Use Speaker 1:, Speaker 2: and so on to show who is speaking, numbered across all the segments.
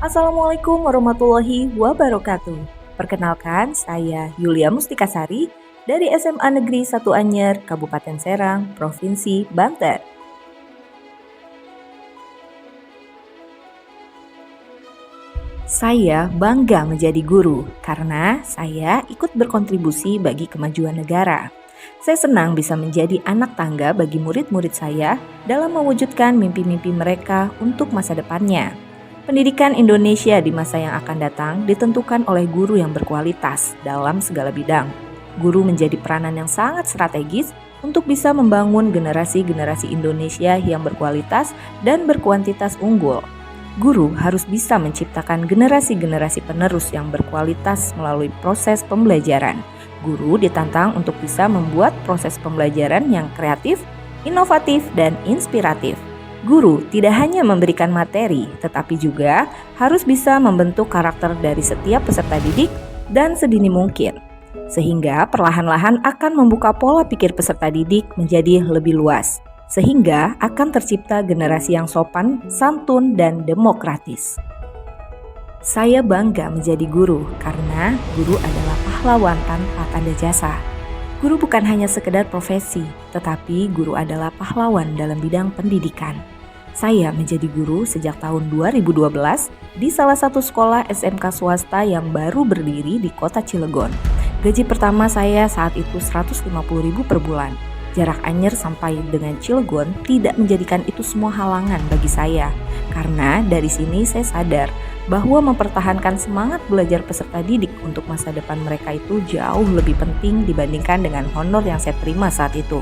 Speaker 1: Assalamualaikum warahmatullahi wabarakatuh. Perkenalkan, saya Yulia Mustikasari dari SMA Negeri 1 Anyer, Kabupaten Serang, Provinsi Banten. Saya bangga menjadi guru karena saya ikut berkontribusi bagi kemajuan negara. Saya senang bisa menjadi anak tangga bagi murid-murid saya dalam mewujudkan mimpi-mimpi mereka untuk masa depannya. Pendidikan Indonesia di masa yang akan datang ditentukan oleh guru yang berkualitas dalam segala bidang. Guru menjadi peranan yang sangat strategis untuk bisa membangun generasi-generasi Indonesia yang berkualitas dan berkuantitas unggul. Guru harus bisa menciptakan generasi-generasi penerus yang berkualitas melalui proses pembelajaran. Guru ditantang untuk bisa membuat proses pembelajaran yang kreatif, inovatif, dan inspiratif. Guru tidak hanya memberikan materi, tetapi juga harus bisa membentuk karakter dari setiap peserta didik dan sedini mungkin, sehingga perlahan-lahan akan membuka pola pikir peserta didik menjadi lebih luas, sehingga akan tercipta generasi yang sopan, santun, dan demokratis. Saya bangga menjadi guru karena guru adalah pahlawan tanpa tanda jasa. Guru bukan hanya sekedar profesi, tetapi guru adalah pahlawan dalam bidang pendidikan. Saya menjadi guru sejak tahun 2012 di salah satu sekolah SMK swasta yang baru berdiri di kota Cilegon. Gaji pertama saya saat itu 150.000 per bulan. Jarak Anyer sampai dengan Cilegon tidak menjadikan itu semua halangan bagi saya. Karena dari sini saya sadar bahwa mempertahankan semangat belajar peserta didik untuk masa depan mereka itu jauh lebih penting dibandingkan dengan honor yang saya terima saat itu.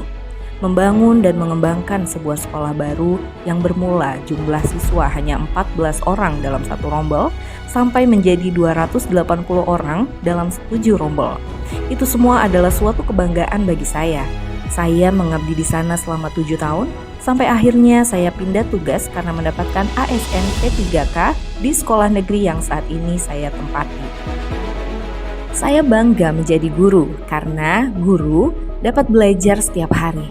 Speaker 1: Membangun dan mengembangkan sebuah sekolah baru yang bermula jumlah siswa hanya 14 orang dalam satu rombel sampai menjadi 280 orang dalam 7 rombel. Itu semua adalah suatu kebanggaan bagi saya. Saya mengabdi di sana selama 7 tahun sampai akhirnya saya pindah tugas karena mendapatkan ASN P3K di sekolah negeri yang saat ini saya tempati. Saya bangga menjadi guru karena guru dapat belajar setiap hari.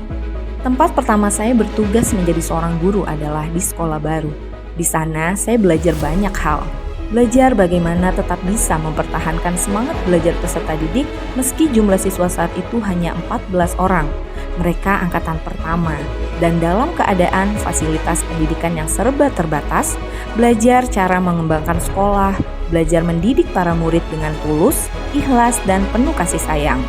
Speaker 1: Tempat pertama saya bertugas menjadi seorang guru adalah di sekolah baru. Di sana saya belajar banyak hal. Belajar bagaimana tetap bisa mempertahankan semangat belajar peserta didik meski jumlah siswa saat itu hanya 14 orang. Mereka angkatan pertama dan dalam keadaan fasilitas pendidikan yang serba terbatas, belajar cara mengembangkan sekolah, belajar mendidik para murid dengan tulus, ikhlas, dan penuh kasih sayang.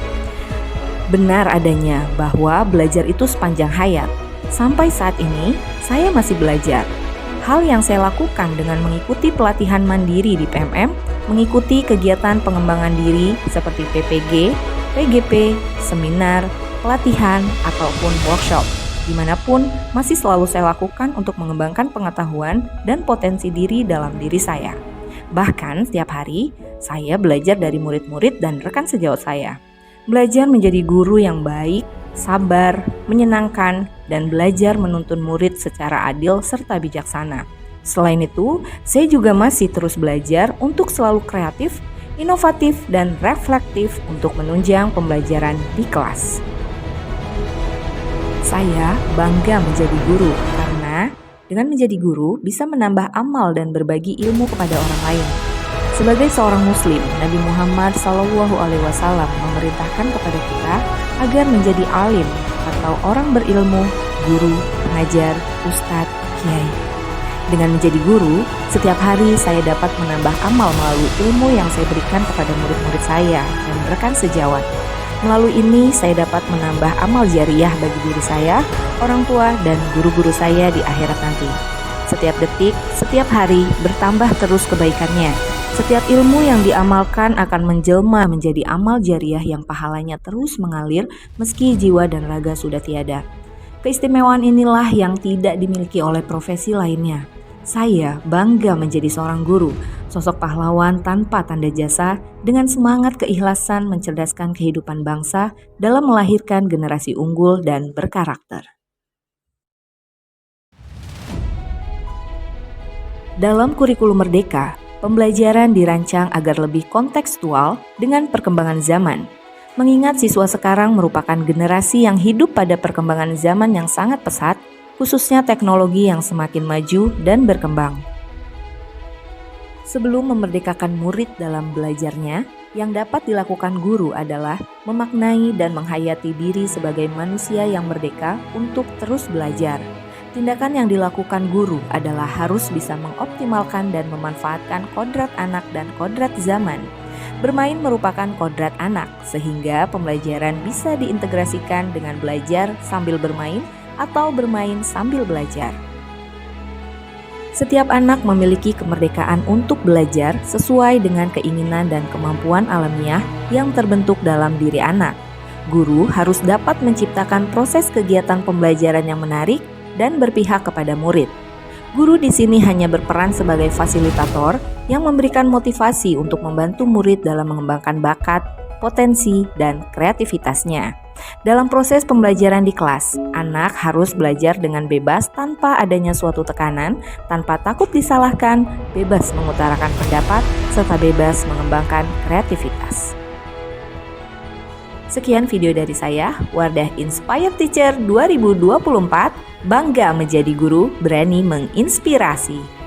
Speaker 1: Benar adanya bahwa belajar itu sepanjang hayat. Sampai saat ini, saya masih belajar. Hal yang saya lakukan dengan mengikuti pelatihan mandiri di PMM, mengikuti kegiatan pengembangan diri seperti PPG, PGP, seminar, pelatihan, ataupun workshop. Dimanapun masih selalu saya lakukan untuk mengembangkan pengetahuan dan potensi diri dalam diri saya. Bahkan setiap hari, saya belajar dari murid-murid dan rekan sejawat saya. Belajar menjadi guru yang baik, sabar, menyenangkan, dan belajar menuntun murid secara adil serta bijaksana. Selain itu, saya juga masih terus belajar untuk selalu kreatif, inovatif, dan reflektif untuk menunjang pembelajaran di kelas. Saya bangga menjadi guru karena dengan menjadi guru bisa menambah amal dan berbagi ilmu kepada orang lain. Sebagai seorang muslim, Nabi Muhammad SAW memerintahkan kepada kita agar menjadi alim atau orang berilmu, guru, pengajar, ustadz, kiai. Dengan menjadi guru, setiap hari saya dapat menambah amal melalui ilmu yang saya berikan kepada murid-murid saya dan rekan sejawat. Melalui ini saya dapat menambah amal jariah bagi diri saya, orang tua, dan guru-guru saya di akhirat nanti. Setiap detik, setiap hari bertambah terus kebaikannya. Setiap ilmu yang diamalkan akan menjelma menjadi amal jariah yang pahalanya terus mengalir meski jiwa dan raga sudah tiada. Keistimewaan inilah yang tidak dimiliki oleh profesi lainnya. Saya bangga menjadi seorang guru, sosok pahlawan tanpa tanda jasa dengan semangat keikhlasan mencerdaskan kehidupan bangsa dalam melahirkan generasi unggul dan berkarakter. Dalam kurikulum Merdeka, pembelajaran dirancang agar lebih kontekstual dengan perkembangan zaman. Mengingat siswa sekarang merupakan generasi yang hidup pada perkembangan zaman yang sangat pesat, khususnya teknologi yang semakin maju dan berkembang. Sebelum memerdekakan murid dalam belajarnya, yang dapat dilakukan guru adalah memaknai dan menghayati diri sebagai manusia yang merdeka untuk terus belajar. Tindakan yang dilakukan guru adalah harus bisa mengoptimalkan dan memanfaatkan kodrat anak dan kodrat zaman. Bermain merupakan kodrat anak, sehingga pembelajaran bisa diintegrasikan dengan belajar sambil bermain atau bermain sambil belajar. Setiap anak memiliki kemerdekaan untuk belajar sesuai dengan keinginan dan kemampuan alamiah yang terbentuk dalam diri anak. Guru harus dapat menciptakan proses kegiatan pembelajaran yang menarik dan berpihak kepada murid. Guru di sini hanya berperan sebagai fasilitator yang memberikan motivasi untuk membantu murid dalam mengembangkan bakat, potensi, dan kreativitasnya. Dalam proses pembelajaran di kelas, anak harus belajar dengan bebas tanpa adanya suatu tekanan, tanpa takut disalahkan, bebas mengutarakan pendapat, serta bebas mengembangkan kreativitas. Sekian video dari saya, Wardah Inspired Teacher 2024, bangga menjadi guru, berani menginspirasi.